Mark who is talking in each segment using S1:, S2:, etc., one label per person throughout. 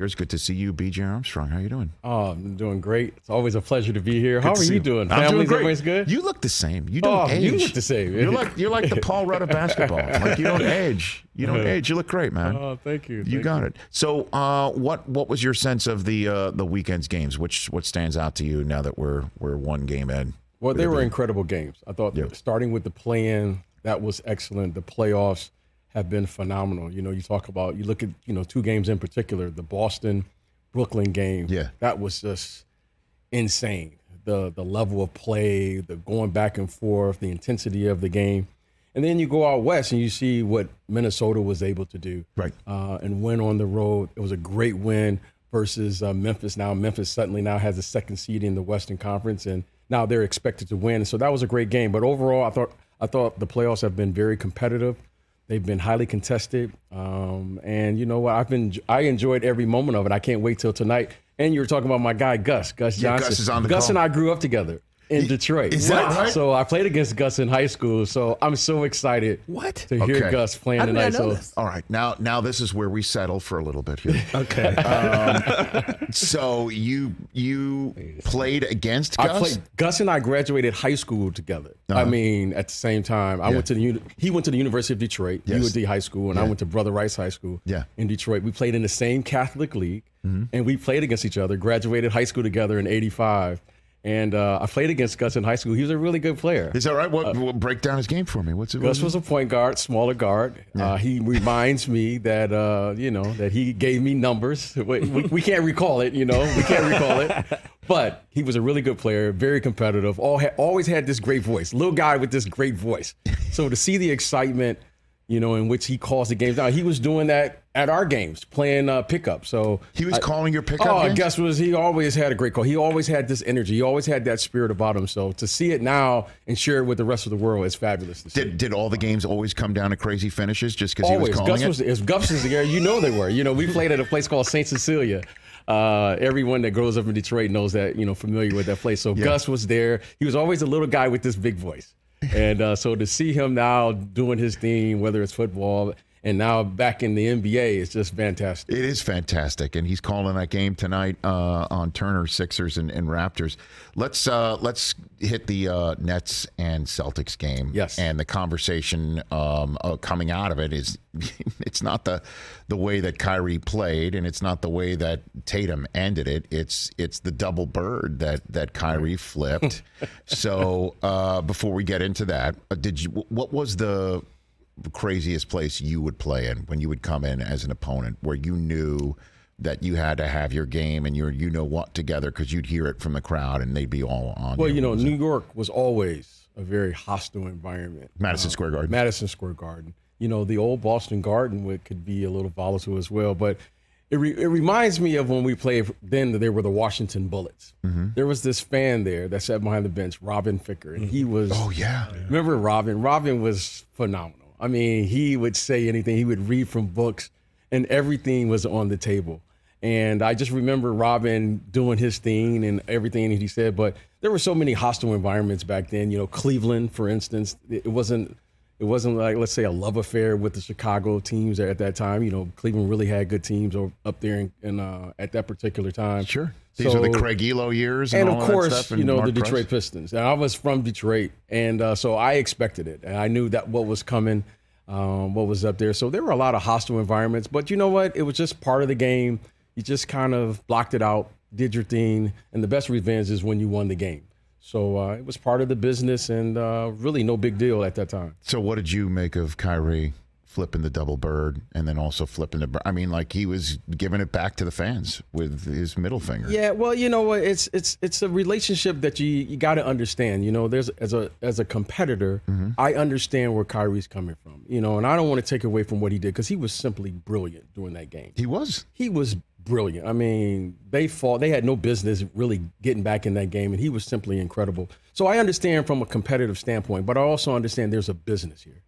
S1: Here's good to see you, BJ Armstrong. How you doing?
S2: Oh, I'm doing great. It's always a pleasure to be here. How are you doing?
S1: I'm doing great.
S2: Everybody's good?
S1: You look the same. You don't age.
S2: You look the same.
S1: You're like the Paul Rudd of basketball. Like you don't age. You don't age. You look great, man.
S2: Oh, thank you.
S1: You got it. So, what was your sense of the weekend's games? What stands out to you now that we're one game in?
S2: Well, they were incredible games. I thought starting with the play-in, that was excellent. The playoffs have been phenomenal. You look at, two games in particular, the Boston-Brooklyn game. Yeah. That was just insane. The level of play, the going back and forth, the intensity of the game. And then you go out west and you see what Minnesota was able to do. Right. And win on the road. It was a great win versus Memphis. Now Memphis suddenly now has the second seed in the Western Conference, and now they're expected to win. So that was a great game. But overall, I thought the playoffs have been very competitive. They've been highly contested, and you know what? I enjoyed every moment of it. I can't wait till tonight. And you were talking about my guy Gus Johnson.
S1: Gus is on the
S2: Gus
S1: call.
S2: And I grew up together in Detroit.
S1: Is that right?
S2: So I played against Gus in high school. So I'm so excited to hear Gus playing tonight.
S1: All right, now this is where we settle for a little bit here.
S3: Okay.
S1: So you played against Gus?
S2: Gus and I graduated high school together. I mean, at the same time. He went to the University of Detroit, UD High School, and I went to Brother Rice High School in Detroit. We played in the same Catholic league, and we played against each other, graduated high school together in 85. And I played against Gus in high school. He was a really good player.
S1: Is that right? What break down his game for me?
S2: Gus was a point guard, smaller guard. Yeah. He reminds me that that he gave me numbers. We can't recall it, we can't recall it. But he was a really good player, very competitive. Always had this great voice. Little guy with this great voice. So to see the excitement, in which he calls the games. Now, he was doing that at our games, playing pickup. So
S1: he was calling your pickup games?
S2: He always had a great call. He always had this energy. He always had that spirit about him. So to see it now and share it with the rest of the world is fabulous to see.
S1: Did all the games always come down to crazy finishes just because he was calling it?
S2: If Gus was there, they were. We played at a place called St. Cecilia. Everyone that grows up in Detroit knows that, familiar with that place. So Gus was there. He was always a little guy with this big voice. And so to see him now doing his thing, whether it's football and now back in the NBA, is just fantastic.
S1: It is fantastic, and he's calling that game tonight on Turner, Sixers and Raptors. Let's hit the Nets and Celtics game.
S2: Yes. And
S1: the conversation coming out of it is it's not the way that Kyrie played, and it's not the way that Tatum ended it. It's the double bird that Kyrie flipped. So before we get into that, what was the craziest place you would play in when you would come in as an opponent where you knew that you had to have your game and your what together because you'd hear it from the crowd and they'd be all on
S2: Well, New York was always a very hostile environment.
S1: Madison Square Garden.
S2: Madison Square Garden. The old Boston Garden could be a little volatile as well, but it reminds me of when we played then. There were the Washington Bullets. Mm-hmm. There was this fan there that sat behind the bench, Robin Ficker, and he was.
S1: Oh yeah.
S2: Remember Robin? Robin was phenomenal. I mean, he would say anything. He would read from books, and everything was on the table. And I just remember Robin doing his thing and everything that he said. But there were so many hostile environments back then. Cleveland, for instance, it wasn't like, let's say, a love affair with the Chicago teams at that time. Cleveland really had good teams up there at that particular time.
S1: Sure. These are the Craig Elo years and all
S2: of course,
S1: that stuff. And
S2: the Detroit Pistons. And I was from Detroit, and so I expected it. And I knew that what was coming, what was up there. So there were a lot of hostile environments. But you know what? It was just part of the game. You just kind of blocked it out, did your thing. And the best revenge is when you won the game. So it was part of the business and really no big deal at that time. So
S1: what did you make of Kyrie flipping the double bird and then also flipping the bird? I mean, like he was giving it back to the fans with his middle finger.
S2: Yeah, well, it's a relationship that you got to understand. There's as a competitor, I understand where Kyrie's coming from. And I don't want to take away from what he did because he was simply brilliant during that game.
S1: He was
S2: brilliant. I mean, they had no business really getting back in that game, and he was simply incredible. So I understand from a competitive standpoint, but I also understand there's a business here.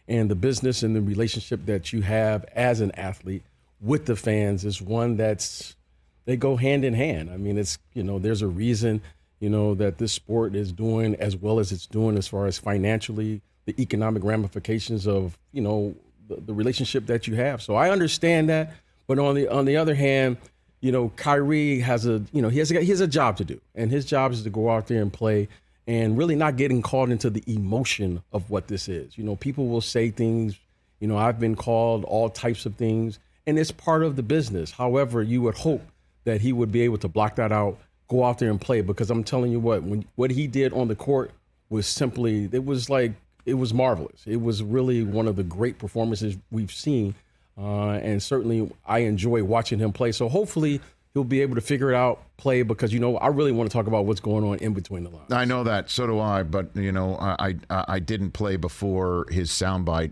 S2: And the business and the relationship that you have as an athlete with the fans is one they go hand in hand. I mean, it's, there's a reason, that this sport is doing as well as it's doing as far as financially, the economic ramifications of, the relationship that you have. So I understand that. But on the other hand, Kyrie has he has a job to do, and his job is to go out there and play and really not getting caught into the emotion of what this is. People will say things, I've been called all types of things, and it's part of the business. However, you would hope that he would be able to block that out, go out there and play, because I'm telling you what he did on the court was it was marvelous. It was really one of the great performances we've seen. And certainly I enjoy watching him play. So hopefully he'll be able to figure it out, play, because, I really want to talk about what's going on in between the lines.
S1: I know that. So do I. But, I didn't play before his soundbite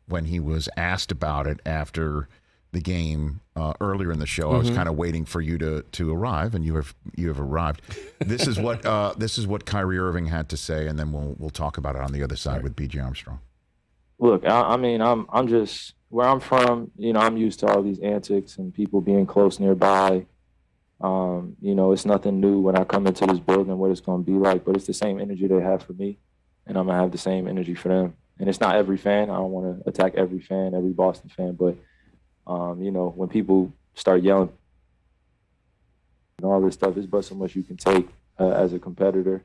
S1: when he was asked about it after the game earlier in the show. I was kind of waiting for you to arrive, and you have arrived. This is what Kyrie Irving had to say, and then we'll talk about it on the other side with BJ Armstrong.
S3: Look, I'm just where I'm from. I'm used to all these antics and people being close nearby. It's nothing new when I come into this building what it's going to be like, but it's the same energy they have for me, and I'm gonna have the same energy for them. And it's not every fan. I don't want to attack every fan, every Boston fan, but when people start yelling and all this stuff, it's but so much you can take as a competitor.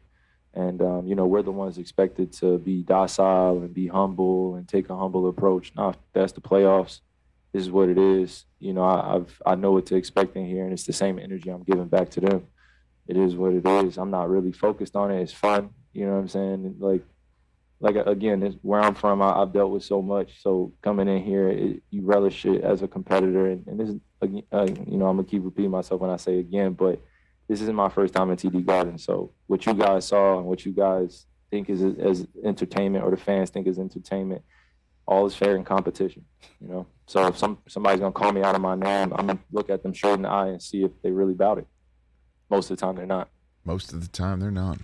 S3: And, we're the ones expected to be docile and be humble and take a humble approach. Now, that's the playoffs. This is what it is. I know what to expect in here, and it's the same energy I'm giving back to them. It is what it is. I'm not really focused on it. It's fun. You know what I'm saying? Like again, where I'm from, I've dealt with so much. So coming in here, you relish it as a competitor. And this is, I'm going to keep repeating myself when I say again, but this isn't my first time in TD Garden. So what you guys saw and what you guys think is as entertainment, or the fans think is entertainment, all is fair in competition, So if somebody's going to call me out of my name, I'm going to look at them straight in the eye and see if they really about it. Most of the time, they're not.
S1: Most of the time, they're not.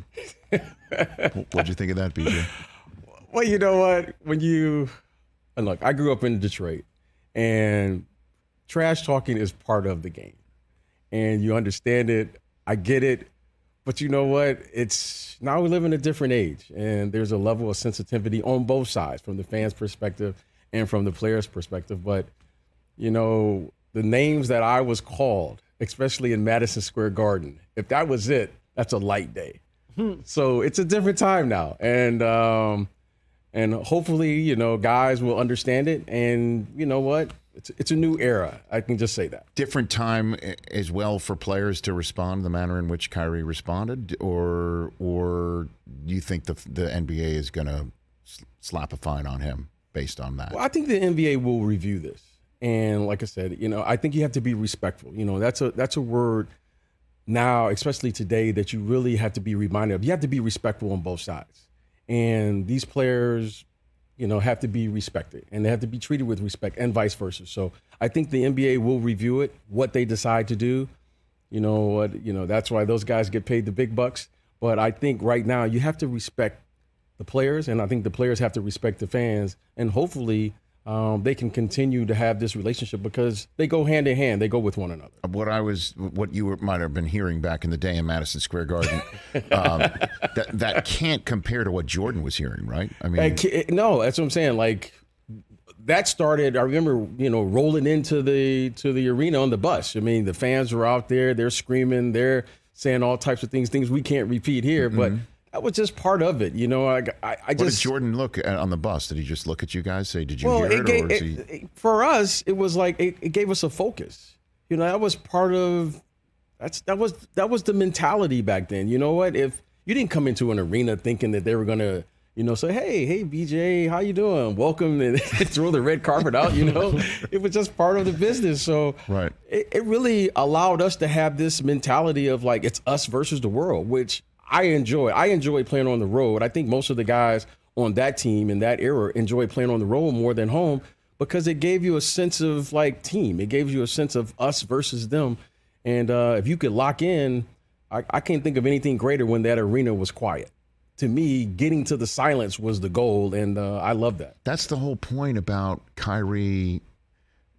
S1: What'd you think of that, BJ?
S2: Well, you know what? And look, I grew up in Detroit, and trash talking is part of the game. And you understand it. I get it. But you know what? Now we live in a different age, and there's a level of sensitivity on both sides, from the fans' perspective and from the players' perspective. But, the names that I was called, especially in Madison Square Garden, if that was it, that's a light day. So it's a different time now. And hopefully, guys will understand it. And you know what? It's a new era. I can just say that. Different time as well for players to respond the manner in which Kyrie responded, or do you think the NBA is going to slap a fine on him based on that? Well, I think the NBA will review this. And like I said, I think you have to be respectful. That's a word now, especially today, that you really have to be reminded of. You have to be respectful on both sides. And these players, have to be respected, and they have to be treated with respect, and vice versa. So I think the NBA will review it, what they decide to do. That's why those guys get paid the big bucks. But I think right now you have to respect the players, and I think the players have to respect the fans, and hopefully they can continue to have this relationship, because they go hand in hand. They go with one another. What you might have been hearing back in the day in Madison Square Garden, that can't compare to what Jordan was hearing, right? I mean, no, that's what I'm saying. Like, that started. I remember, rolling into the arena on the bus. I mean, the fans were out there. They're screaming. They're saying all types of things we can't repeat here, but. That was just part of it, I just. What did Jordan look at on the bus? Did he just look at you guys, say, "Did you hear it?" For us, it was like it gave us a focus. That was part of. That was the mentality back then. You know what? If you didn't come into an arena thinking that they were gonna, say, "Hey, BJ, how you doing? Welcome," and throw the red carpet out. It was just part of the business. So right. It really allowed us to have this mentality of like it's us versus the world, which. I enjoy playing on the road. I think most of the guys on that team in that era enjoy playing on the road more than home, because it gave you a sense of like team. It gave you a sense of us versus them. And if you could lock in, I can't think of anything greater when that arena was quiet. To me, getting to the silence was the goal, and I love that. That's the whole point about Kyrie,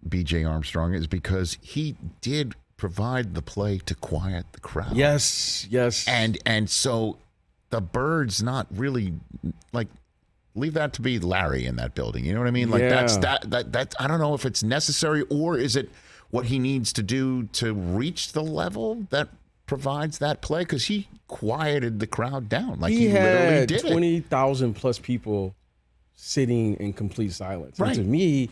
S2: BJ Armstrong, is because he did provide the play to quiet the crowd. Yes. And so the bird's not really like, leave that to be Larry in that building. You know what I mean? Like that's I don't know if it's necessary, or is it
S1: what he needs to do to reach the level that provides that play? Because he quieted the crowd down. Like he literally
S2: had
S1: did
S2: 20,000 plus people sitting in complete silence.
S1: Right.
S2: And to me,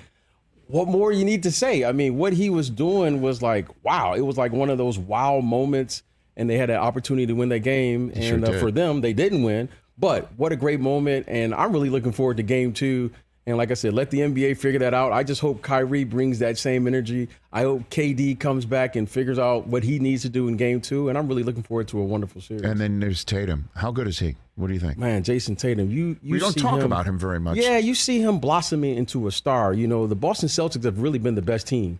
S2: what more you need to say? I mean, what he was doing was like, wow. It was like one of those wow moments, and they had an opportunity to win that game. And for them, they didn't win. But what a great moment, and I'm really looking forward to game 2. And like I said, let the NBA figure that out. I just hope Kyrie brings that same energy. I hope KD comes back and figures out what he needs to do in game 2. And I'm really looking forward to a wonderful series.
S1: And then there's Tatum. How good is he? What do you think?
S2: Man, Jayson Tatum, we don't
S1: talk about him very much.
S2: Yeah, you see him blossoming into a star. You know, the Boston Celtics have really been the best team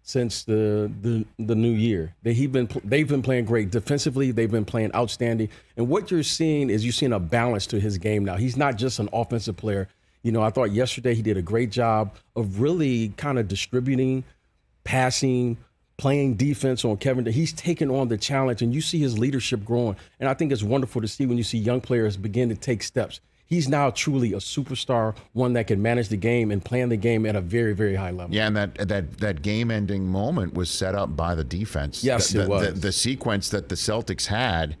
S2: since the new year. They've been playing great defensively. They've been playing outstanding. And what you're seeing is a balance to his game now. He's not just an offensive player. You know, I thought yesterday he did a great job of really kind of distributing, passing, playing defense on Kevin. He's taken on the challenge, and you see his leadership growing. And I think it's wonderful to see when you see young players begin to take steps. He's now truly a superstar, one that can manage the game and plan the game at a very, very high level.
S1: Yeah, and that game-ending moment was set up by the defense.
S2: Yes, it was.
S1: The sequence that the Celtics had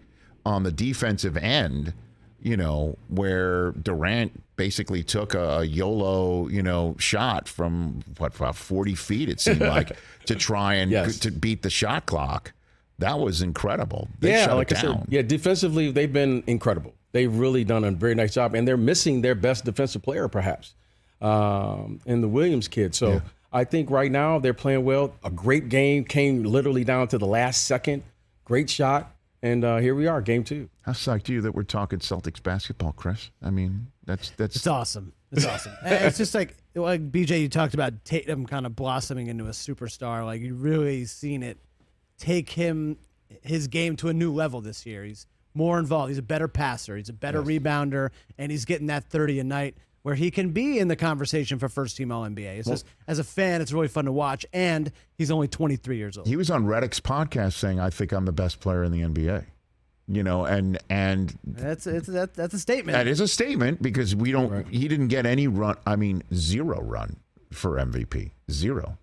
S1: on the defensive end, you know, where Durant basically took a YOLO, shot from about 40 feet, it seemed like, to try and to beat the shot clock. That was incredible. They shut it down.
S2: I said, defensively, they've been incredible. They've really done a very nice job, and they're missing their best defensive player, perhaps, in the Williams kid. So I think right now they're playing well. A great game, came literally down to the last second. Great shot. And here we are, game 2.
S1: How psyched are you that we're talking Celtics basketball, Chris? I mean, that's
S4: it's awesome. It's awesome. It's just like BJ, you talked about Tatum kind of blossoming into a superstar. Like, you really seen it take his game to a new level this year. He's more involved. He's a better passer. He's a better rebounder, and he's getting that 30 a night where he can be in the conversation for first-team All-NBA. It's just, as a fan, it's really fun to watch, and he's only 23 years old.
S1: He was on Reddick's podcast saying, "I think I'm the best player in the NBA." You know, and
S4: that's a statement.
S1: That is a statement because he didn't get any run. I mean, 0 run for MVP. 0.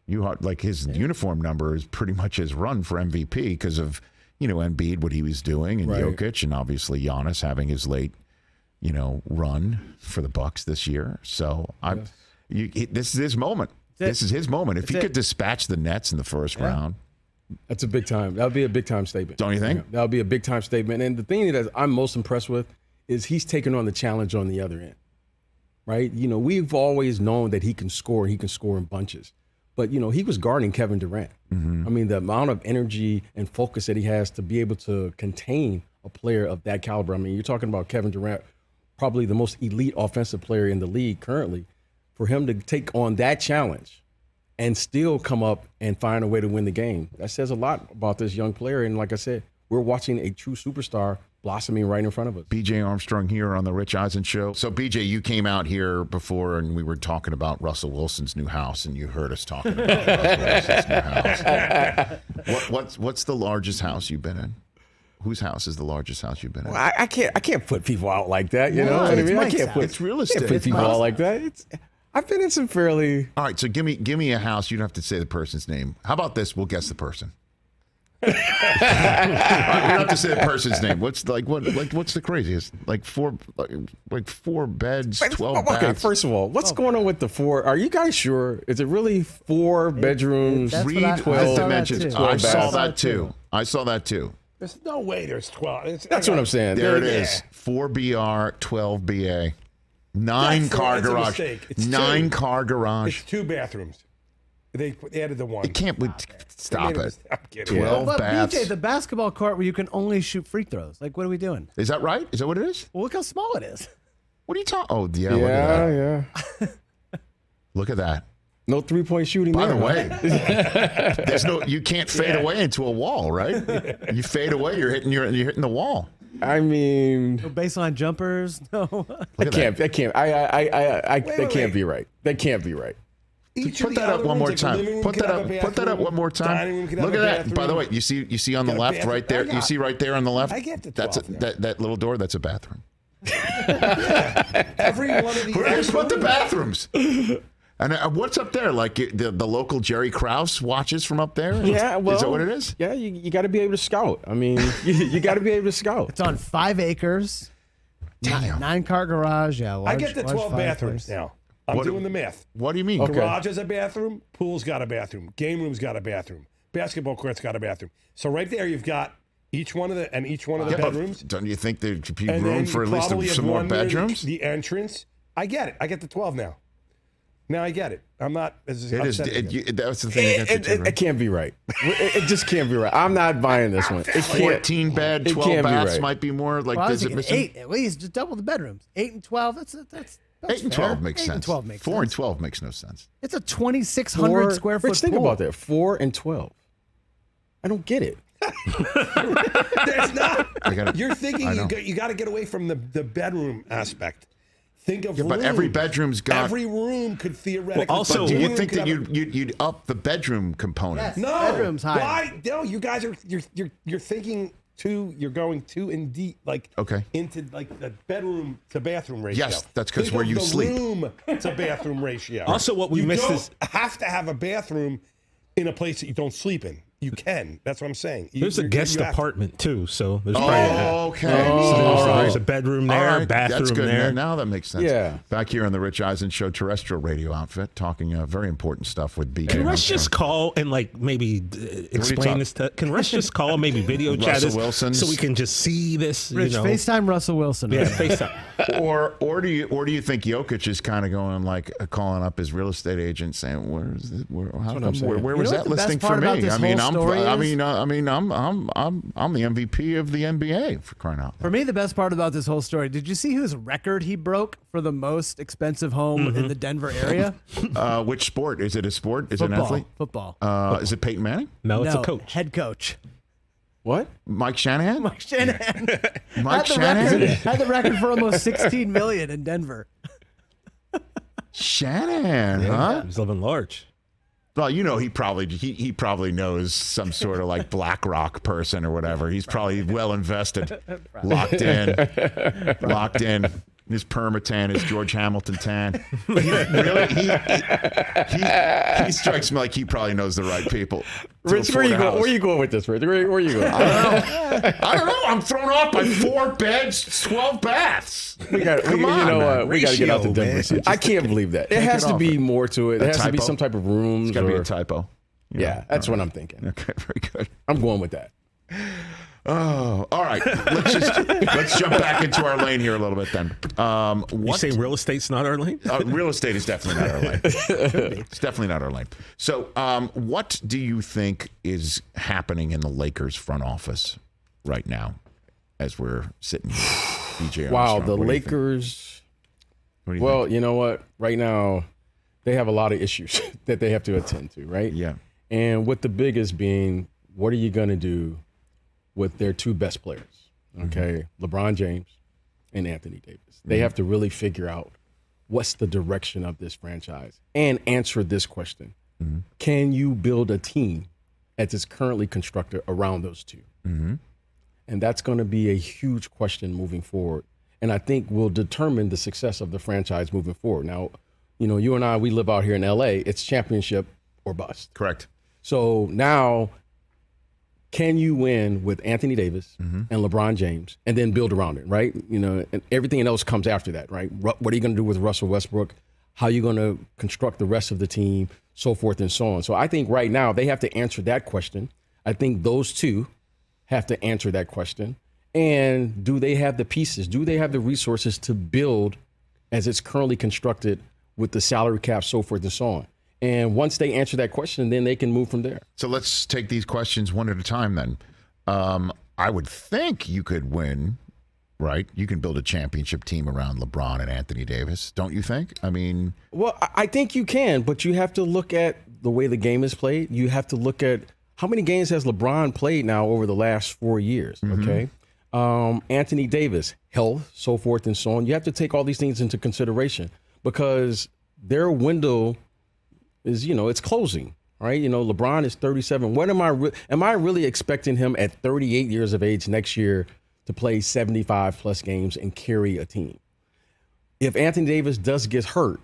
S1: His uniform number is pretty much his run for MVP because of, Embiid, what he was doing, and Jokic, and obviously Giannis having his late, run for the Bucks this year. So this is his moment. This is his moment. If he could dispatch the Nets in the first round.
S2: That's a big time. That would be a big time statement.
S1: Don't you think?
S2: Yeah, that would be a big time statement. And the thing that I'm most impressed with is he's taking on the challenge on the other end, right? We've always known that he can score. He can score in bunches. But, he was guarding Kevin Durant. Mm-hmm. I mean, the amount of energy and focus that he has to be able to contain a player of that caliber. I mean, you're talking about Kevin Durant, probably the most elite offensive player in the league currently. For him to take on that challenge and still come up and find a way to win the game, that says a lot about this young player. And like I said, we're watching a true superstar blossoming right in front of us.
S1: BJ Armstrong here on the Rich Eisen Show. So, BJ, you came out here before and we were talking about Russell Wilson's new house, and you heard us talking about Russell Wilson's new house. What's the largest house you've been in? Whose house is the largest house you've been in?
S2: Well, I can't put people out like that. You know what I mean?
S1: It's real estate.
S2: Can't put people out like that. I've been in some fairly.
S1: All right, so give me a house. You don't have to say the person's name. How about this? We'll guess the person. You don't have to say the person's name. What's the craziest? Like four beds, 12 baths.
S2: Okay, first of all, what's going on with the 4? Are you guys sure? Is it really 4 bedrooms?
S1: Read 12 dimensions. I saw that too.
S5: There's no way there's 12.
S2: That's what I'm saying.
S1: There it is. 4 BR, 12 BA. 9 car garage. 9 car garage.
S5: It's 2 bathrooms. They added the 1.
S1: It can't. Stop it.
S5: I'm kidding.
S1: 12 baths.
S4: BJ, the basketball court where you can only shoot free throws. Like, what are we doing?
S1: Is that right? Is that what it is?
S4: Well, look how small it is.
S1: What are you talking? Oh, yeah. Look at that.
S2: Yeah.
S1: Look at that.
S2: No 3-point shooting.
S1: By the way, you can't fade away into a wall, right? You fade away, you're hitting the wall.
S2: I mean,
S4: no baseline jumpers. No,
S2: that can't be right. That can't be right.
S1: Put that up one more time. Put that up one more time. Look at that. By the way, you see on the left right there. You see right there on the left.
S5: I get the 12
S1: that little door. That's a bathroom.
S5: Every one of these.
S1: Where's put the bathrooms? And what's up there? Like the local Jerry Krause watches from up there?
S2: Yeah, well,
S1: is that what it is?
S2: Yeah, you got to be able to scout. I mean, you got to be able to scout.
S4: It's on 5 acres.
S1: Damn.
S4: 9-car garage. Yeah,
S5: I get the 12
S4: fireplace.
S5: bathrooms now. I'm doing the math.
S1: What do you mean?
S2: Okay.
S5: Garage has a bathroom. Pool's got a bathroom. Game room's got a bathroom. Basketball court's got a bathroom. So right there, you've got each one of the bedrooms.
S1: Don't you think there should be
S5: And
S1: room
S5: then
S1: for at
S5: you
S1: least
S5: probably
S1: some
S5: have
S1: more
S5: one near
S1: bedrooms?
S5: The entrance. I get it. I get the 12 now. Now I get it. I'm not as
S1: It is.
S5: upset again.
S1: That's the thing.
S2: It can't be right. It just can't be right. I'm not buying this one. It can't.
S1: 14 bed,
S2: it
S1: 12
S2: can't be
S1: baths
S2: right.
S1: might be more. Like,
S4: Well, I was
S1: does it
S4: thinking
S1: missing?
S4: 8 at least. Just double the bedrooms. 8 and 12. That's
S1: 8 and 12 makes
S4: 8
S1: sense.
S4: And 12 makes
S1: 4
S4: sense.
S1: and 12 makes no sense.
S4: It's a 2,600 square foot
S2: Rich, think
S4: pool.
S2: about that. 4 and 12. I don't get it.
S5: There's not. You're
S1: I
S5: thinking
S1: know.
S5: you got to get away from the bedroom aspect. Think of
S1: But every
S5: room.
S1: bedroom's got.
S5: Every room could theoretically.
S6: Well, also,
S1: But do you
S5: room
S1: think
S5: could
S1: that
S5: have a-
S1: you'd up the bedroom component?
S4: Yes.
S5: No,
S4: Bedroom's higher.
S5: Why? No, you guys are you're thinking too. You're going too in deep, like into like the bedroom to bathroom ratio.
S1: Yes, that's 'cause
S5: Think
S1: where
S5: of
S1: you
S5: the
S1: sleep.
S5: Room to bathroom ratio.
S6: Also, what we
S5: you
S6: missed
S5: don't
S6: is-
S5: have to have a bathroom in a place that you don't sleep in. You can. That's what I'm saying.
S6: There's a guest
S5: you have to.
S6: apartment too, so there's
S1: Oh,
S6: probably
S1: okay.
S6: there's a bedroom there,
S1: All right,
S6: bathroom
S1: that's good.
S6: there.
S1: Now that makes sense.
S2: Yeah.
S1: Back here on the Rich Eisen Show terrestrial radio outfit, talking very important stuff with BJ.
S6: Can Russ
S1: Armstrong.
S6: just call and like maybe explain
S1: talk-
S6: this? Can Russ just call, maybe video chat
S1: Russell
S6: us
S1: Wilson's-
S6: so we can just see this?
S4: Rich,
S6: you know?
S4: FaceTime Russell Wilson.
S6: Yeah, FaceTime.
S1: Or do you think Jokic is kind of going like calling up his real estate agent saying where was
S4: know what
S1: that
S4: the best
S1: listing for
S4: part about
S1: me?
S4: this
S1: I mean,
S4: whole story
S1: I'm the MVP of the NBA for crying out.
S4: For me, the best part about this whole story, did you see whose record he broke for the most expensive home in the Denver area?
S1: Which sport? Is it a sport? Is it an
S4: Football.
S1: athlete?
S4: Football.
S1: Is it Peyton Manning?
S6: No, it's
S4: No,
S6: a coach.
S4: Head coach.
S2: What?
S1: Mike Shanahan?
S4: Mike Shanahan.
S1: Mike
S4: had the
S1: Shanahan?
S4: record, had the record for almost $16 million in Denver.
S1: Shanahan, huh?
S6: He's living large.
S1: Well, you know, he probably knows some sort of like BlackRock person or whatever. He's probably well invested, locked in. His permatan, his George Hamilton tan. He strikes me like he probably knows the right people. to
S2: Rich, where
S1: afford
S2: you
S1: a
S2: going?
S1: house.
S2: Where you going with this, Rich? Where you going?
S1: I don't know. I'm thrown off by 4 beds, 12 baths.
S2: We got to get out to Denver.
S6: man.
S2: I can't believe that. It has to
S1: off
S2: be
S1: it.
S2: more to it. It has to be
S1: typo?
S2: some type of rooms.
S1: It's got to be
S2: or-
S1: a typo. You
S2: Yeah,
S1: know?
S2: that's
S1: All
S2: what
S1: right.
S2: I'm thinking.
S1: Okay, very good.
S2: I'm going with that.
S1: Oh, all right. Let's jump back into our lane here a little bit then.
S6: You
S1: What
S6: say real estate's not our lane?
S1: real estate is definitely not our lane. It's definitely not our lane. So, what do you think is happening in the Lakers front office right now, as we're sitting here? BJ
S2: Wow,
S1: Armstrong,
S2: the
S1: what do you think?
S2: Lakers.
S1: What do you
S2: Well,
S1: think?
S2: you know what? Right now, they have a lot of issues that they have to attend to, right?
S1: Yeah.
S2: And with the biggest being, what are you going to do with their 2 best players? Okay, LeBron James and Anthony Davis. They have to really figure out what's the direction of this franchise and answer this question. Can you build a team as it's currently constructed around those 2? And that's going to be a huge question moving forward. And I think will determine the success of the franchise moving forward. Now, you know, you and I, we live out here in LA. It's championship or bust.
S1: Correct.
S2: So now, can you win with Anthony Davis and LeBron James and then build around it, right? You know, and everything else comes after that, right? What are you going to do with Russell Westbrook? How are you going to construct the rest of the team, so forth and so on? So I think right now they have to answer that question. I think those 2 have to answer that question. And do they have the pieces? Do they have the resources to build as it's currently constructed with the salary cap, so forth and so on? And once they answer that question, then they can move from there.
S1: So let's take these questions one at a time then. I would think you could win, right? You can build a championship team around LeBron and Anthony Davis, don't you think? I mean,
S2: Well, I think you can, but you have to look at the way the game is played. You have to look at how many games has LeBron played now over the last 4 years, okay? Anthony Davis, health, so forth and so on. You have to take all these things into consideration because their window is, you know, it's closing, right? You know, LeBron is 37. What am I really expecting him at 38 years of age next year to play 75 plus games and carry a team? If Anthony Davis does get hurt,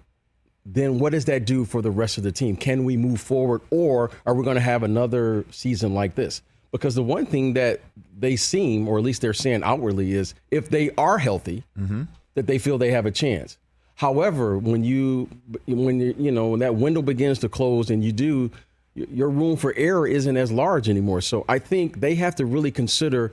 S2: then what does that do for the rest of the team? Can we move forward, or are we going to have another season like this? Because the one thing that they seem, or at least they're saying outwardly, is if they are healthy, that they feel they have a chance. However, when that window begins to close and your room for error isn't as large anymore. So I think they have to really consider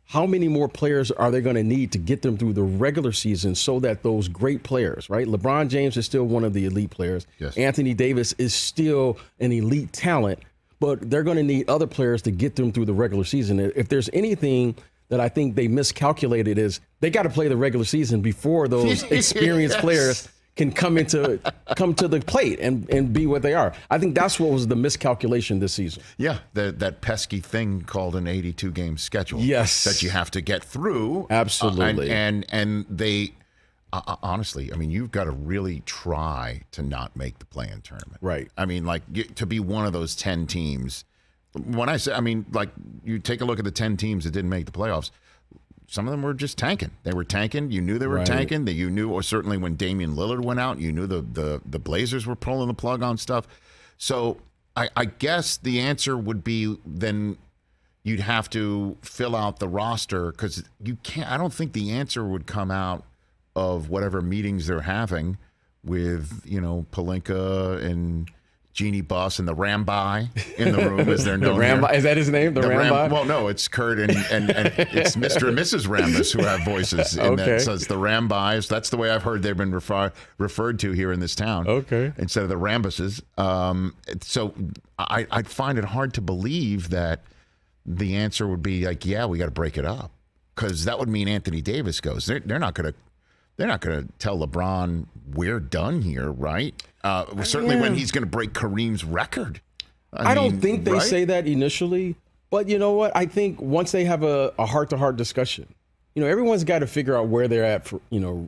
S2: how many more players are they going to need to get them through the regular season so that those great players, right? LeBron James is still one of the elite players.
S1: Yes.
S2: Anthony Davis is still an elite talent, but they're going to need other players to get them through the regular season. If there's anything that I think they miscalculated, is they got to play the regular season before those experienced players can come to the plate and be what they are. I think that's what was the miscalculation this season.
S1: Yeah, that pesky thing called an 82-game schedule.
S2: Yes.
S1: That you have to get through.
S2: Absolutely.
S1: And they, honestly, I mean, you've got to really try to not make the play-in tournament.
S2: Right.
S1: I mean, like, to be one of those 10 teams. When I say, I mean, like, you take a look at the 10 teams that didn't make the playoffs. Some of them were just tanking. They were tanking. You knew they were tanking. You knew, or certainly when Damian Lillard went out, you knew the Blazers were pulling the plug on stuff. So I guess the answer would be then you'd have to fill out the roster, because you can't. I don't think the answer would come out of whatever meetings they're having with Pelinka and Jeannie Buss and the Rambi in the room, as they're known.
S2: Is that his name? The Rambi?
S1: Well, no, it's Kurt and it's Mr. and Mrs. Rambis who have voices in that. So it's the Rambis. That's the way I've heard they've been referred to here in this town.
S2: Okay.
S1: Instead of the Rambises. So I'd find it hard to believe that the answer would be like, yeah, we got to break it up, because that would mean Anthony Davis goes. They're not going to tell LeBron we're done here, right? Certainly when he's going to break Kareem's record.
S2: I don't think they say that initially, but you know what? I think once they have a heart-to-heart discussion, everyone's got to figure out where they're at,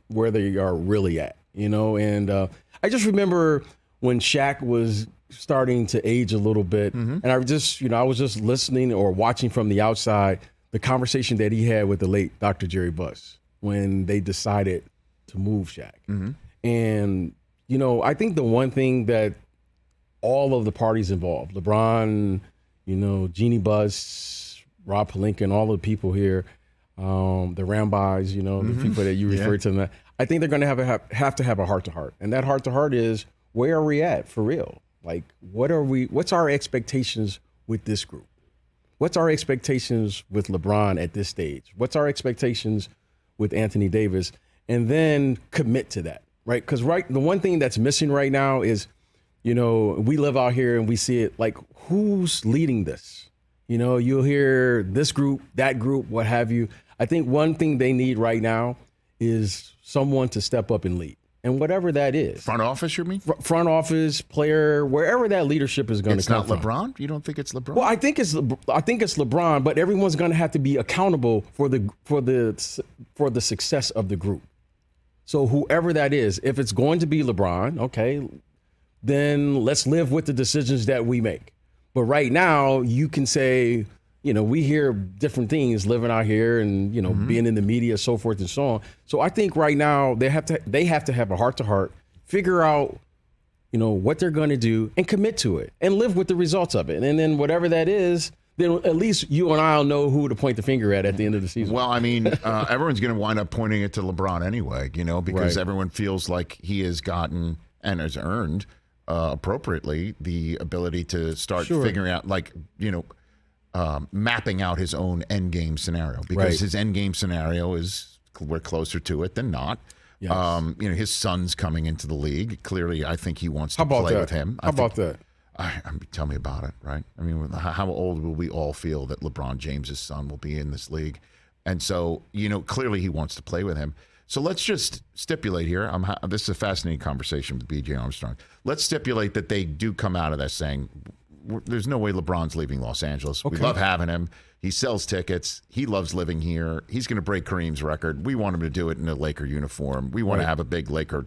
S2: where they are really at, And I just remember when Shaq was starting to age a little bit, and I was just listening or watching from the outside the conversation that he had with the late Dr. Jerry Buss when they decided to move Shaq. And I think the one thing that all of the parties involved, LeBron, Jeannie Buss, Rob Pelinka, and all the people here, the Rambis, the people that you referred to them, I think they're going to have to have a heart-to-heart. And that heart-to-heart is, where are we at for real? Like, what's our expectations with this group? What's our expectations with LeBron at this stage? What's our expectations with Anthony Davis? And then commit to that. Right, because the one thing that's missing right now is, we live out here and we see it, like, who's leading this? You'll hear this group, that group, what have you. I think one thing they need right now is someone to step up and lead, and whatever that is.
S1: Front office, you mean?
S2: Front office, player, wherever that leadership is going to come from.
S1: It's not LeBron? You don't think it's LeBron?
S2: Well, I think it's LeBron, but everyone's going to have to be accountable for the success of the group. So whoever that is, if it's going to be LeBron, okay, then let's live with the decisions that we make. But right now, you can say, we hear different things living out here and, being in the media, so forth and so on. So I think right now they have to have a heart-to-heart, figure out, what they're going to do and commit to it and live with the results of it. And then whatever that is, then at least you and I will know who to point the finger at the end of the season.
S1: Well, I mean, everyone's going to wind up pointing it to LeBron anyway, because everyone feels like he has gotten and has earned appropriately the ability to start figuring out, like, mapping out his own end game scenario, because his end game scenario is we're closer to it than not. Yes. His son's coming into the league. Clearly, I think he wants to play with him.
S2: How about that?
S1: Tell me about it, right? I mean, how old will we all feel that LeBron James's son will be in this league? And so, clearly he wants to play with him. So let's just stipulate here. This is a fascinating conversation with BJ Armstrong. Let's stipulate that they do come out of that saying, there's no way LeBron's leaving Los Angeles. Okay. We love having him. He sells tickets. He loves living here. He's going to break Kareem's record. We want him to do it in a Laker uniform. We want to have a big Laker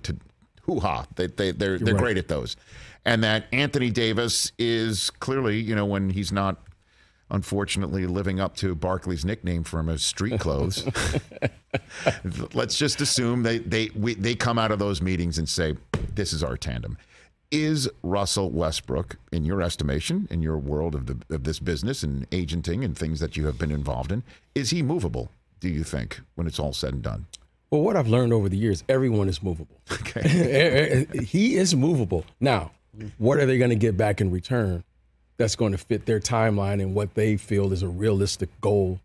S1: hoo-ha. They're great at those. And that Anthony Davis is clearly, when he's not, unfortunately, living up to Barkley's nickname for him as street clothes. Let's just assume they come out of those meetings and say, this is our tandem. Is Russell Westbrook, in your estimation, in your world of this business and agenting and things that you have been involved in, is he movable, do you think, when it's all said and done?
S2: Well, what I've learned over the years, everyone is movable. Okay. He is movable. Now, what are they going to get back in return that's going to fit their timeline and what they feel is a realistic goal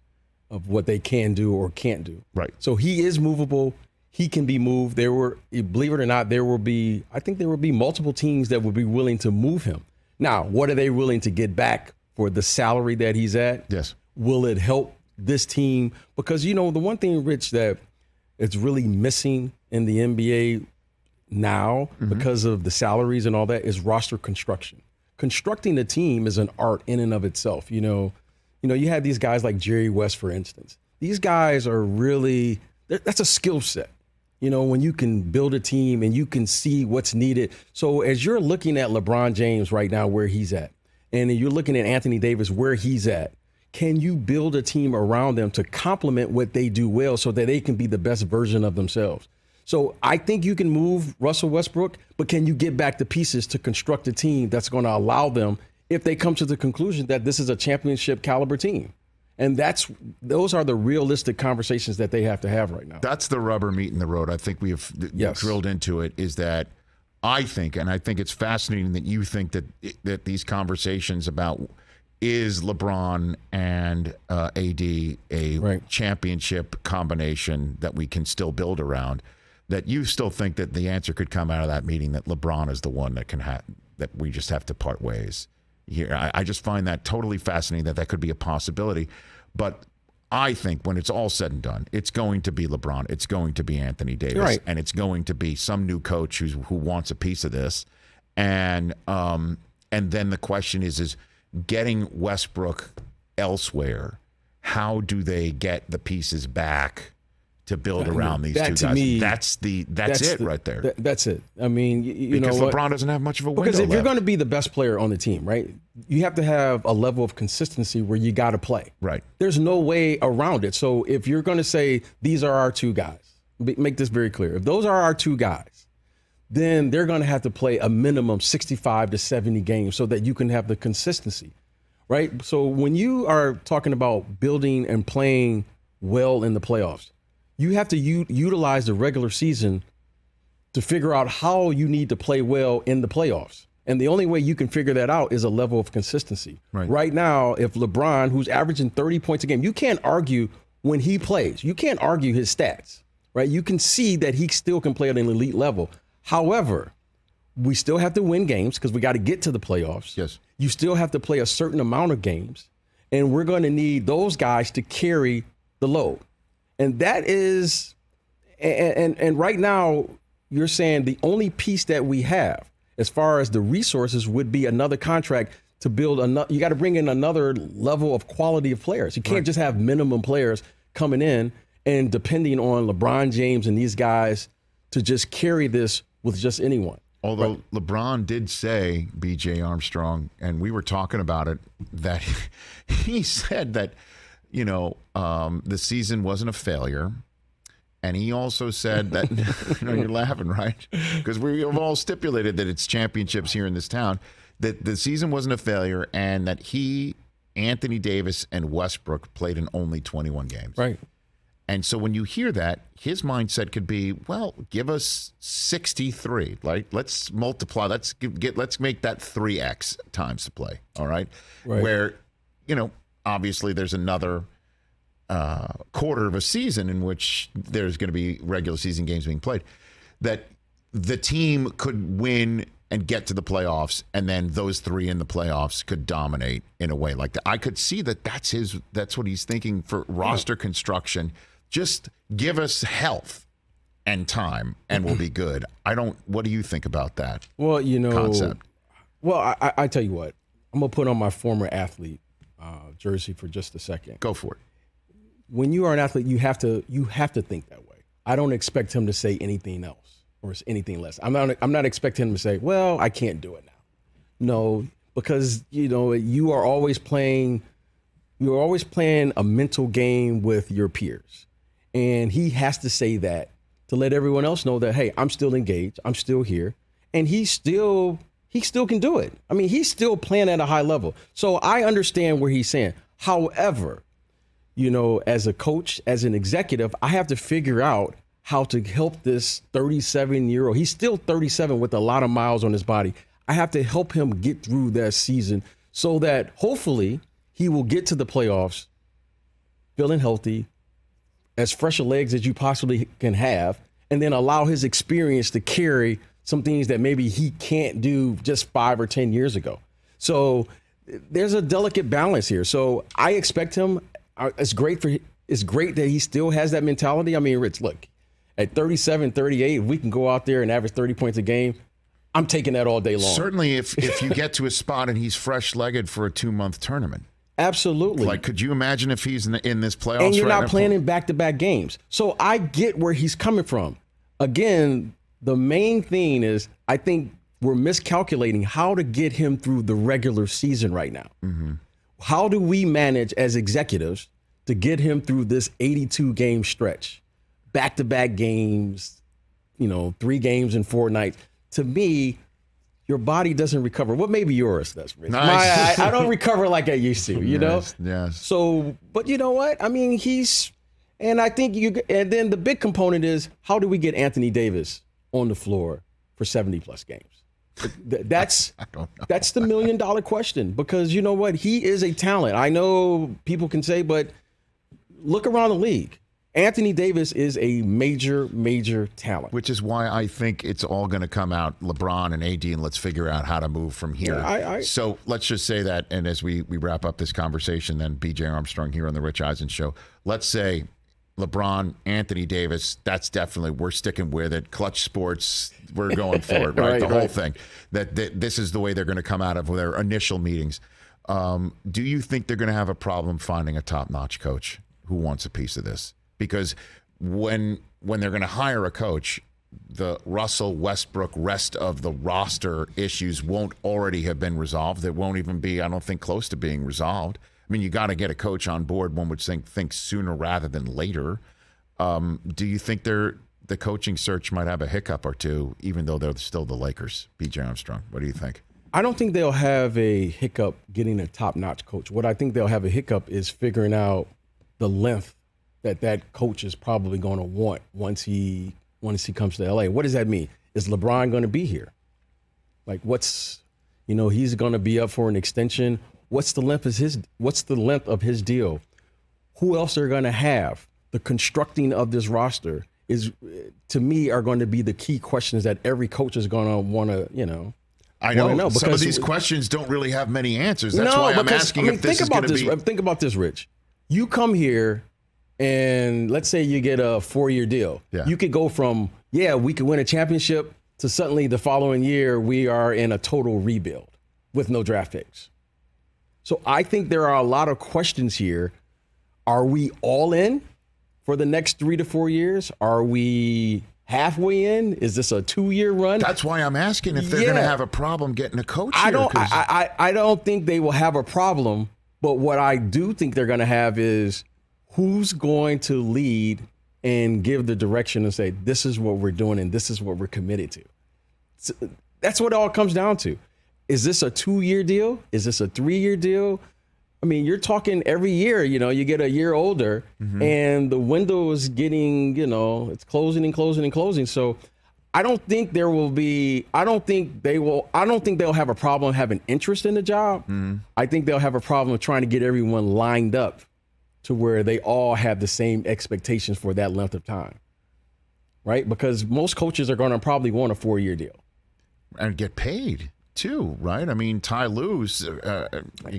S2: of what they can do or can't do?
S1: Right.
S2: So he is movable. He can be moved. Believe it or not, I think there will be multiple teams that would be willing to move him. Now, what are they willing to get back for the salary that he's at?
S1: Yes.
S2: Will it help this team? Because, the one thing, Rich, that it's really missing in the NBA now because of the salaries and all that is roster construction. Constructing a team is an art in and of itself. You have these guys like Jerry West, for instance. These guys are really, that's a skill set. When you can build a team and you can see what's needed. So as you're looking at LeBron James right now, where he's at, and you're looking at Anthony Davis, where he's at, can you build a team around them to complement what they do well so that they can be the best version of themselves? So I think you can move Russell Westbrook, but can you get back the pieces to construct a team that's going to allow them, if they come to the conclusion that this is a championship caliber team? And those are the realistic conversations that they have to have right now.
S1: That's the rubber meeting the road. I think we have drilled into it, is that I think it's fascinating that you think that these conversations about is LeBron and AD a championship combination that we can still build around, that you still think that the answer could come out of that meeting that LeBron is the one that that we just have to part ways here. I just find that totally fascinating that could be a possibility. But I think when it's all said and done, it's going to be LeBron, it's going to be Anthony Davis, and it's going to be some new coach who wants a piece of this. And then the question is getting Westbrook elsewhere, how do they get the pieces back to build around these two guys? That's it right there.
S2: That's it. I mean,
S1: because LeBron doesn't have much of a window
S2: because if
S1: left.
S2: you're going to be the best player on the team, right, you have to have a level of consistency where you got to play.
S1: Right.
S2: There's no way around it. So if you're going to say these are our two guys, make this very clear. If those are our two guys, then they're going to have to play a minimum 65 to 70 games so that you can have the consistency, right? So when you are talking about building and playing well in the playoffs, you have to utilize the regular season to figure out how you need to play well in the playoffs. And the only way you can figure that out is a level of consistency. Right now, if LeBron, who's averaging 30 points a game, you can't argue when he plays. You can't argue his stats, right? You can see that he still can play at an elite level. However, we still have to win games because we got to get to the playoffs.
S1: Yes.
S2: You still have to play a certain amount of games, and we're going to need those guys to carry the load. And that is, and right now, you're saying the only piece that we have as far as the resources would be another contract to build another. You got to bring in another level of quality of players. You can't just have minimum players coming in and depending on LeBron James and these guys to just carry this with just anyone.
S1: Although LeBron did say, BJ Armstrong, and we were talking about it, that he said that, the season wasn't a failure. And he also said that, you're laughing, right? Because we have all stipulated that it's championships here in this town, that the season wasn't a failure and that Anthony Davis, and Westbrook played in only 21 games.
S2: Right.
S1: And so when you hear that, his mindset could be, well, give us 63. Like, let's multiply. Let's make that 3x times to play. All right. Where, obviously there's another quarter of a season in which there's going to be regular season games being played, that the team could win and get to the playoffs, and then those three in the playoffs could dominate in a way like that. I could see that's what he's thinking for roster construction. Just give us health and time and we'll be good. What do you think about that?
S2: Well,
S1: concept?
S2: Well, I tell you what, I'm going to put on my former athlete jersey for just a second.
S1: Go for it.
S2: When you are an athlete, you have to think that way. I don't expect him to say anything else or anything less. I'm not expecting him to say, well, I can't do it now. No, because you are always playing a mental game with your peers. And he has to say that to let everyone else know that, hey, I'm still engaged, I'm still here. and he still can do it. I mean, he's still playing at a high level. So I understand where he's saying. However, as a coach, as an executive, I have to figure out how to help this 37-year-old. He's still 37 with a lot of miles on his body. I have to help him get through that season so that hopefully he will get to the playoffs feeling healthy, as fresh a legs as you possibly can have, and then allow his experience to carry some things that maybe he can't do just 5 or 10 years ago. So there's a delicate balance here. So I expect him. It's great that he still has that mentality. I mean, Rich, look, at 37, 38, if we can go out there and average 30 points a game, I'm taking that all day long.
S1: Certainly, if you get to a spot and he's fresh-legged for a 2-month tournament.
S2: Absolutely.
S1: Like, could you imagine if he's in this playoffs?
S2: And you're
S1: right
S2: not
S1: now?
S2: playing in back-to-back games. So I get where he's coming from. Again, the main thing is I think we're miscalculating how to get him through the regular season right now. Mm-hmm. How do we manage as executives to get him through this 82-game stretch? Back-to-back games, 3 games in 4 nights. To me, your body doesn't recover. What maybe yours does, Rich.
S1: Nice.
S2: I don't recover like I used to,
S1: Yes.
S2: So, but you know what? I mean, and I think and then the big component is, how do we get Anthony Davis on the floor for 70-plus games? That's
S1: I don't know.
S2: That's the $1 million question, because you know what? He is a talent. I know people can say, but look around the league. Anthony Davis is a major, major talent.
S1: Which is why I think it's all going to come out, LeBron and AD, and let's figure out how to move from here. So let's just say that, and as we wrap up this conversation, then BJ Armstrong here on the Rich Eisen Show, let's say LeBron, Anthony Davis, that's definitely, we're sticking with it. Clutch Sports, we're going for it, right? The whole thing. That this is the way they're going to come out of their initial meetings. Do you think they're going to have a problem finding a top-notch coach who wants a piece of this? Because when they're going to hire a coach, the Russell Westbrook rest of the roster issues won't already have been resolved. It won't even be, I don't think, close to being resolved. I mean, you got to get a coach on board, one would think sooner rather than later. Do you think the coaching search might have a hiccup or two, even though they're still the Lakers? BJ Armstrong, what do you think?
S2: I don't think they'll have a hiccup getting a top-notch coach. What I think they'll have a hiccup is figuring out the length that coach is probably going to want once he comes to LA. What does that mean? Is LeBron going to be here? Like, he's going to be up for an extension. What's the length of his deal? Who else are going to have? The constructing of this roster to me, are going to be the key questions that every coach is going to want to,
S1: I know some of these questions don't really have many answers. That's why I'm asking if this is going to be.
S2: Think about this, Rich. You come here, and let's say you get a 4-year deal.
S1: Yeah.
S2: You could go from, we could win a championship, to suddenly the following year we are in a total rebuild with no draft picks. So I think there are a lot of questions here. Are we all in for the next 3 to 4 years? Are we halfway in? Is this a 2-year run?
S1: That's why I'm asking if they're going to have a problem getting a coach
S2: I
S1: here.
S2: I don't think they will have a problem, but what I do think they're going to have is, who's going to lead and give the direction and say, this is what we're doing and this is what we're committed to? So that's what it all comes down to. Is this a 2-year deal? Is this a 3-year deal? I mean, you're talking every year, you get a year older, and the window is getting, it's closing and closing and closing. So I don't think they'll have a problem having interest in the job. I think they'll have a problem trying to get everyone lined up to where they all have the same expectations for that length of time, right? Because most coaches are going to probably want a 4-year deal.
S1: And get paid, too, right? I mean, Ty Lue's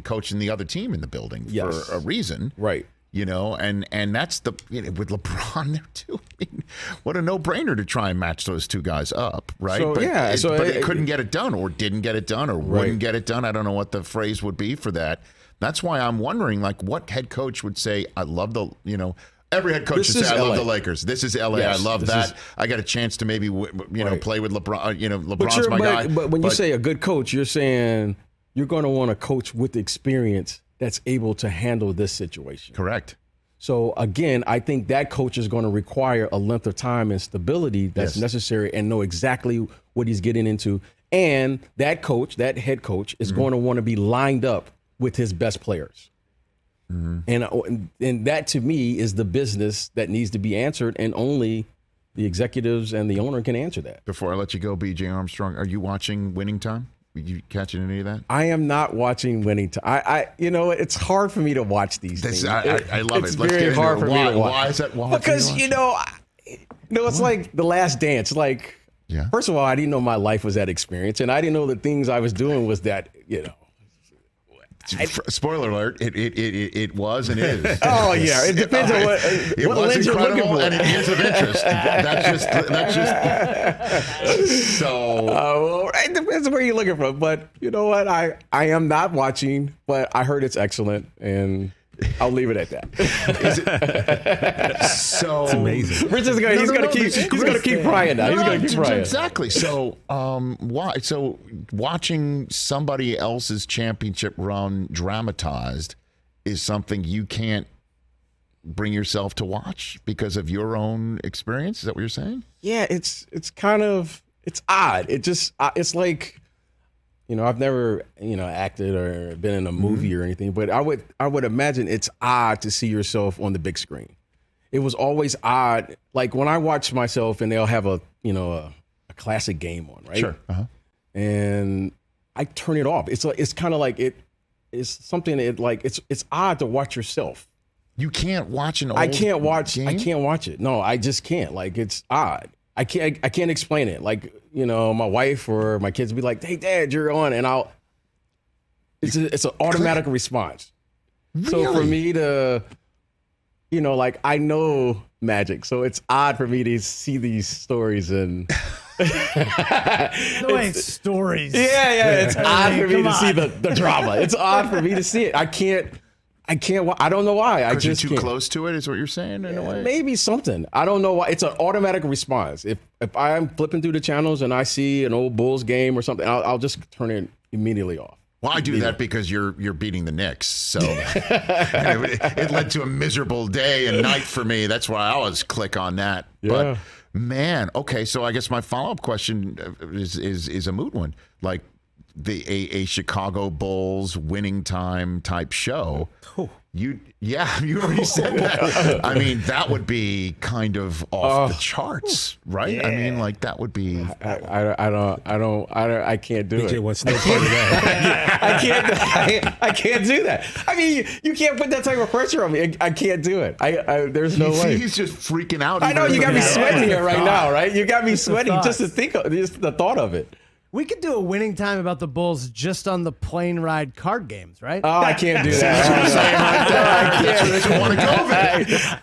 S1: coaching the other team in the building for a reason.
S2: Right.
S1: And that's with LeBron there, too. I mean, what a no-brainer to try and match those two guys up, right?
S2: So,
S1: but it couldn't get it done, or didn't get it done, or wouldn't get it done. I don't know what the phrase would be for that. That's why I'm wondering, what head coach would say, I love every head coach would say, I love the Lakers. This is LA. Yes, I love that. I got a chance to maybe, play with LeBron. LeBron's my guy.
S2: But when you say a good coach, you're saying you're going to want a coach with experience that's able to handle this situation.
S1: Correct.
S2: So again, I think that coach is going to require a length of time and stability that's necessary, and know exactly what he's getting into. And that coach, that head coach, is going to want to be lined up with his best players. And that, to me, is the business that needs to be answered, and only the executives and the owner can answer that.
S1: Before I let you go, BJ Armstrong, are you watching Winning Time? Are you catching any of that?
S2: I am not watching Winning Time. It's hard for me to watch these things.
S1: I love
S2: it's
S1: it. Let's
S2: very
S1: get
S2: hard
S1: into
S2: for
S1: it.
S2: me to watch.
S1: Why is that? Why
S2: Because, it's like The Last Dance. Like, first of all, I didn't know my life was that experience, and I didn't know the things I was doing was that,
S1: Spoiler alert! It was and is.
S2: Oh yeah, it depends on what lens you're looking for,
S1: and it is of interest. That's just so.
S2: Well, it depends on where you're looking from. But you know what? I am not watching, but I heard it's excellent, and I'll leave it at that.
S1: So
S6: It's amazing.
S2: Rich is going. He's going to keep prying now. He's going to keep prying.
S1: Exactly. So, why? So, watching somebody else's championship run dramatized is something you can't bring yourself to watch because of your own experience. Is that what you're saying?
S2: Yeah, it's kind of odd. It's like, I've never, acted or been in a movie or anything, but I would imagine it's odd to see yourself on the big screen. It was always odd. Like when I watch myself and they'll have a classic game on, right?
S1: Sure.
S2: And I turn it off. It's kind of like it's something it's odd to watch yourself.
S1: You can't watch an old
S2: I can't watch it. No, I just can't. Like, it's odd. I can't explain it. Like, my wife or my kids will be like, "Hey, Dad, you're on," and it's an automatic response.
S1: Really?
S2: So for me to, I know magic, so it's odd for me to see these stories and.
S4: No way, stories.
S2: Yeah, it's odd for me to see the drama. It's odd for me to see it. I can't. I don't know why. I just
S1: you're too
S2: can't.
S1: close to it, is what you're saying in a way?
S2: Maybe something. I don't know why. It's an automatic response. If I'm flipping through the channels and I see an old Bulls game or something, I'll just turn it immediately off.
S1: Well, I do that because you're beating the Knicks, so it led to a miserable day and night for me. That's why I always click on that.
S2: Yeah.
S1: But man, okay. So I guess my follow-up question is a moot one. Like a Chicago Bulls Winning Time type show. You already said that. I mean, that would be kind of off the charts, right?
S5: Yeah.
S1: I mean, like that would be.
S2: I can't do
S5: BJ
S2: it.
S5: wants no part of that.
S2: I can't do that. I mean, you can't put that type of pressure on me. I can't do it. There's no way.
S1: He's just freaking out.
S2: I know you got me sweating here right now, right? You got me sweating
S4: thoughts.
S2: just to think of just the thought of it.
S4: We could do a Winning Time about the Bulls just on the plane ride card games, right?
S2: Oh, I can't do that.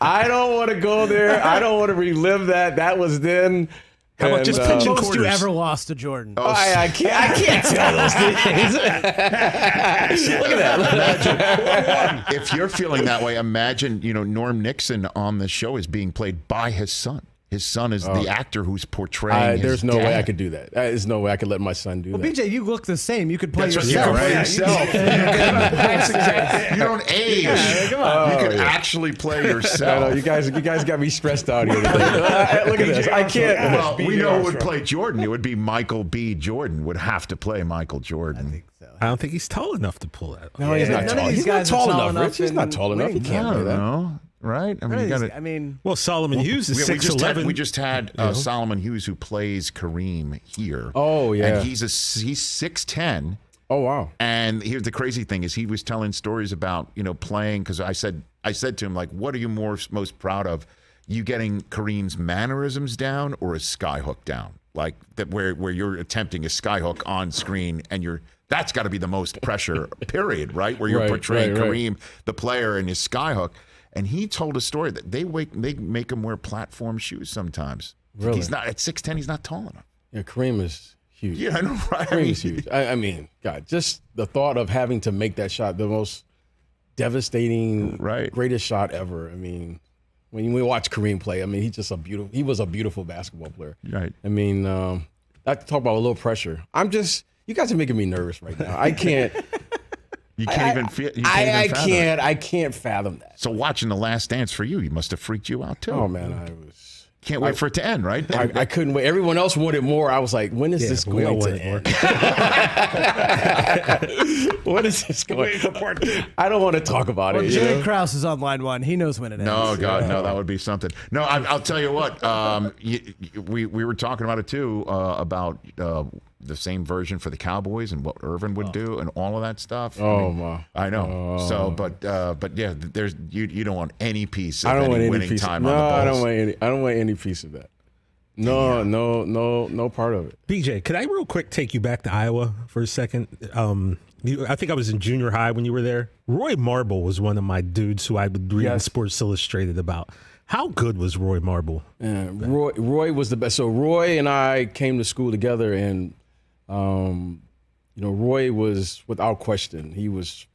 S2: I don't want to go there. I don't want to relive that. That was then.
S6: How about just pitching
S4: Most you
S6: quarters?
S4: ever lost to Jordan.
S2: I can't tell those things. Look at that.
S1: If you're feeling that way, imagine Norm Nixon on the show is being played by his son. His son is the actor who's portraying his
S2: There's no way I
S1: dad.
S2: could do that. There's no way I could let my son do that.
S4: BJ, you look the same. You could play
S1: That's what you
S4: yourself.
S1: can play
S4: Yeah,
S1: yourself. That's exactly. You don't age.
S4: come on.
S1: You can actually play
S2: I know,
S1: yourself.
S2: you guys got me stressed out here today. Look at this. I can't.
S1: Well, we know who would play Jordan. It would be Michael B. Jordan. Would have to play Michael Jordan.
S6: I don't think he's tall enough to pull that.
S2: No, he's not
S4: none of
S2: tall.
S4: these
S2: He's not
S4: guys are
S2: tall
S4: tall
S2: enough, Rich. He's not
S4: in
S2: tall enough. He
S4: Winning
S2: can't
S1: I
S2: do
S1: don't
S2: that.
S1: know. Right? I mean, you got to.
S4: I mean,
S6: Well, Solomon Hughes is
S1: We
S6: 6'11".
S1: just had Solomon Hughes, who plays Kareem here.
S2: Oh, yeah.
S1: And he's 6'10".
S2: Oh, wow.
S1: And here's the crazy thing: is he was telling stories about playing, because I said to him, like, what are you most proud of? You getting Kareem's mannerisms down or his skyhook down? Like that, where you're attempting a skyhook on screen and that's got to be the most pressure, period, right? Where you're portraying Kareem, the player, and his skyhook. And he told a story that they make him wear platform shoes sometimes.
S2: Really?
S1: He's not at 6'10". He's not tall enough.
S2: Yeah, Kareem is huge.
S1: Yeah, I know, right?
S2: Kareem is huge. I mean, God, just the thought of having to make that shot, the most devastating, greatest shot ever. I mean, when we watch Kareem play, I mean, he was a beautiful basketball player.
S1: Right.
S2: I mean, I talk about a little pressure. You guys are making me nervous right now. I can't.
S1: You can't even feel.
S2: I can't fathom that.
S1: So watching The Last Dance for you must have freaked you out too.
S2: Oh man,
S1: can't wait for it to end, right?
S2: I couldn't wait. Everyone else wanted more. I was like, when is this
S6: we all
S2: going to
S6: wanted
S2: end? When is this going?
S5: Wait for part 2.
S2: I don't want to talk about
S4: Well,
S2: it.
S4: Jay Krause is on line 1. He knows when it ends.
S1: No, God, no, that would be something. No, I'll tell you what. We were talking about it too, about the same version for the Cowboys and what Irvin would do and all of that stuff. I know. So, but yeah, there's you don't want any piece of any winning time on the Bulls.
S2: I don't want any piece of that. No part of it.
S6: BJ, could I real quick take you back to Iowa for a second? I think I was in junior high when you were there. Roy Marble was one of my dudes who I would read in Sports Illustrated about. How good was Roy Marble?
S2: Roy was the best. So Roy and I came to school together, and Roy was without question. He was,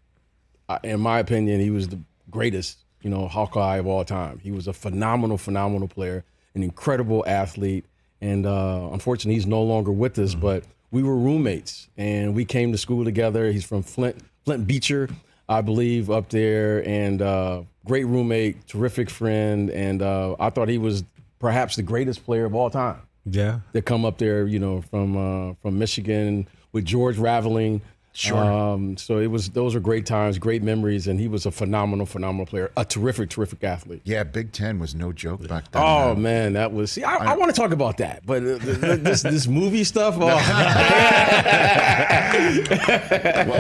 S2: in my opinion, he was the greatest, Hawkeye of all time. He was a phenomenal player, an incredible athlete, and unfortunately, he's no longer with us. But we were roommates, and we came to school together. He's from Flint Beecher, I believe, up there, and great roommate, terrific friend, and I thought he was perhaps the greatest player of all time.
S6: Yeah,
S2: that come up there, from Michigan with George Raveling.
S1: Sure.
S2: So those are great times, great memories, and he was a phenomenal player, a terrific athlete.
S1: Yeah, Big Ten was no joke back then.
S2: Oh man, that was. See, I want to talk about that, but this movie stuff.
S1: Well,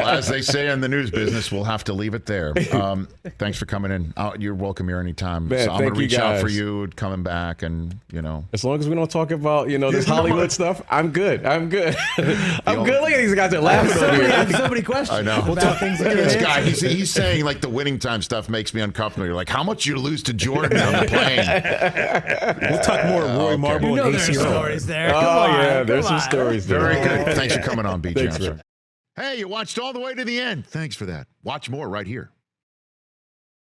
S1: as they say in the news business, we'll have to leave it there. Thanks for coming in. You're welcome here anytime.
S2: Man,
S1: so I'm gonna reach out for
S2: guys.
S1: you, coming back, and
S2: As long as we don't talk about this Hollywood stuff, I'm good. I'm good. Look at these guys are laughing over here.
S4: So many questions.
S1: I know.
S4: About things that
S1: This guy, he's saying like the winning time stuff makes me uncomfortable. You're like, how much you lose to Jordan on the plane?
S6: we'll talk more Roy Marble and
S4: there's
S6: ACL.
S4: stories there. Come on,
S2: there's
S4: come
S2: some
S4: on.
S2: stories there.
S1: Very good. Thanks for coming on, BJ
S2: Thanks,
S1: Armstrong. Hey, you watched all the way to the end. Thanks for that. Watch more right here.